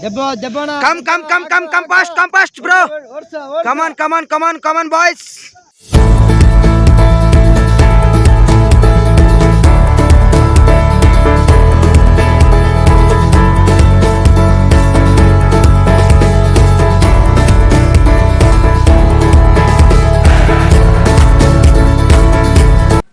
Come fast, bro. Come on, boys.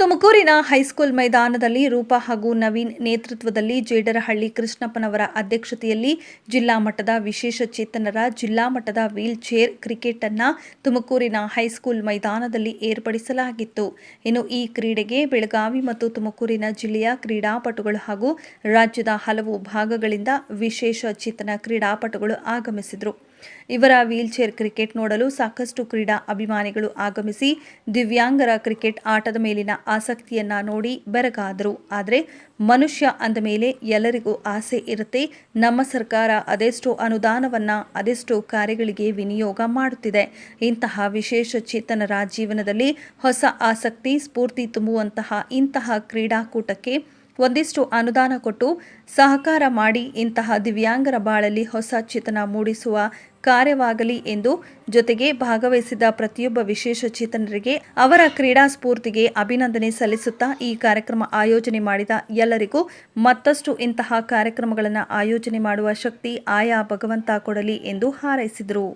ತುಮಕೂರಿನ high school ಮೈದಾನದಲ್ಲಿ ರೂಪಾ ಹಾಗೂ ನವೀನ್ ನೇತೃತ್ವದಲ್ಲಿ ಜೇಡರಹಳ್ಳಿ ಕೃಷ್ಣಪ್ಪನವರ ಅಧ್ಯಕ್ಷತೆಯಲ್ಲಿ ಜಿಲ್ಲಾ ಮಟ್ಟದ ವಿಶೇಷ ಚೇತನರ ಜಿಲ್ಲಾ ಮಟ್ಟದ ವೀಲ್ ಚೇರ್ ಕ್ರಿಕೆಟ್ ಅನ್ನು ತುಮಕೂರಿನ ಹೈಸ್ಕೂಲ್ ಮೈದಾನದಲ್ಲಿ ಏರ್ಪಡಿಸಲಾಗಿತ್ತು. ಇನ್ನು ಈ ಕ್ರೀಡೆಗೆ ಬೆಳಗಾವಿ ಮತ್ತು ತುಮಕೂರಿನ ಜಿಲ್ಲೆಯ ಕ್ರೀಡಾಪಟುಗಳು ಹಾಗೂ ರಾಜ್ಯದ ಹಲವು ಭಾಗಗಳಿಂದ ವಿಶೇಷ ಚೇತನ ಕ್ರೀಡಾಪಟುಗಳು ಆಗಮಿಸಿದರು. ಇವರ ವೀಲ್ ಚೇರ್ ಕ್ರಿಕೆಟ್ ನೋಡಲು ಸಾಕಷ್ಟು ಕ್ರೀಡಾ ಅಭಿಮಾನಿಗಳು ಆಗಮಿಸಿ ದಿವ್ಯಾಂಗರ ಕ್ರಿಕೆಟ್ ಆಟದ ಮೇಲಿನ ಆಸಕ್ತಿಯನ್ನ ನೋಡಿ ಬೆರಗಾದರು. ಆದರೆ ಮನುಷ್ಯ ಅಂದ ಮೇಲೆ ಎಲ್ಲರಿಗೂ ಆಸೆ ಇರುತ್ತೆ. ನಮ್ಮ ಸರ್ಕಾರ ಅದೆಷ್ಟೋ ಅನುದಾನವನ್ನ ಅದೆಷ್ಟೋ ಕಾರ್ಯಗಳಿಗೆ ವಿನಿಯೋಗ ಮಾಡುತ್ತಿದೆ. ಇಂತಹ ವಿಶೇಷ ಚೇತನರ ಜೀವನದಲ್ಲಿ ಹೊಸ ಆಸಕ್ತಿ ಸ್ಫೂರ್ತಿ ತುಂಬುವಂತಹ ಇಂತಹ ಕ್ರೀಡಾಕೂಟಕ್ಕೆ ಒಂದಿಷ್ಟು ಅನುದಾನ ಕೊಟ್ಟು ಸಹಕಾರ ಮಾಡಿ ಇಂತಹ ದಿವ್ಯಾಂಗರ ಬಾಳಲ್ಲಿ ಹೊಸ ಚೇತನ ಮೂಡಿಸುವ ಕಾರ್ಯವಾಗಲಿ ಎಂದು ಜೊತೆಗೆ ಭಾಗವಹಿಸಿದ ಪ್ರತಿಯೊಬ್ಬ ವಿಶೇಷ ಚೇತನರಿಗೆ ಅವರ ಕ್ರೀಡಾ ಸ್ಫೂರ್ತಿಗೆ ಅಭಿನಂದನೆ ಸಲ್ಲಿಸುತ್ತಾ ಈ ಕಾರ್ಯಕ್ರಮ ಆಯೋಜನೆ ಮಾಡಿದ ಎಲ್ಲರಿಗೂ ಮತ್ತಷ್ಟು ಇಂತಹ ಕಾರ್ಯಕ್ರಮಗಳನ್ನು ಆಯೋಜನೆ ಮಾಡುವ ಶಕ್ತಿ ಆಯಾ ಭಗವಂತ ಕೊಡಲಿ ಎಂದು ಹಾರೈಸಿದರು.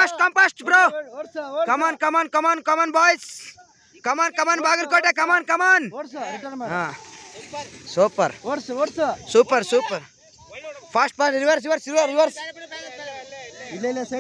Come fast, bro. Come on, boys. Come on, Bagalkote. Come on. Super. Fast, reverse.